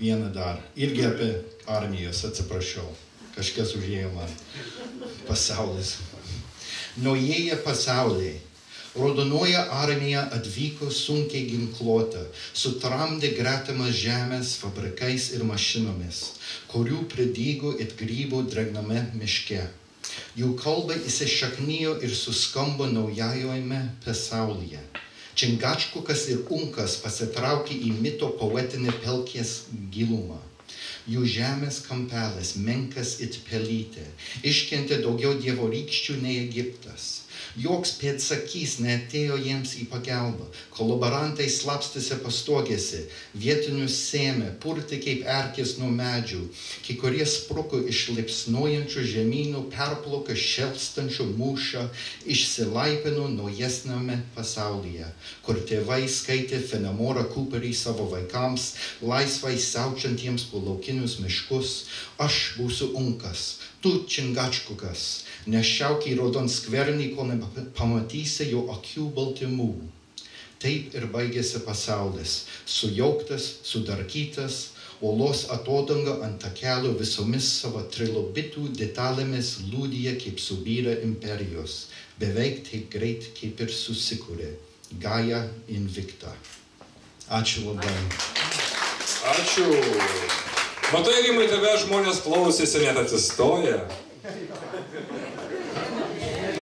Vieną dar. Irgi apie armijos, atsiprašau. Kažkas užėjo man. Pasaulis. Naujieji pasauliai. Raudonoji armija atvyko sunkiai ginkluota, sutramdė gretimas žemės fabrikais ir mašinomis, kurių pridygo it grybų drėgname miške. Jų kalba įsišaknijo ir suskambo naujajame pasaulyje. Čingačkukas ir Unkas pasitraukė į mito poetinį pelkės gilumą. Jų žemės kampelis, menkas it pelytė, iškentė daugiau dievorykščių nei Egiptas. Joks pėdsakys neatėjo jiems į pagalbą. Kolaborantai slapstėsi pastogėse, vietinius sėmė, purtė kaip erkės nuo medžių. Kai kurie spruko iš liepsnojančių žemynų, perplaukė šėlstančių mūšą, išsilaipino naujesniame pasaulyje, kur tėvai skaitė Fenimorą Cooperį savo vaikams, laisvai siaučiantiems po laukinius miškus. Aš būsiu Unkas, tu Čingačkukas. Nešauk į raudonskvernį, kol nepamatysi jo akių baltymų. Taip ir baigėsi pasaulis, sujauktas, sudarkytas, uolos atodanga ant takelio visomis savo trilobitų detalėmis liudija, kaip subyra imperijos, beveik taip greit, kaip ir susikūrė. Gaia Invicta. Ačiū labai. Ačiū. Matai, Rimai, tave žmonės klausėsi net atsistoję.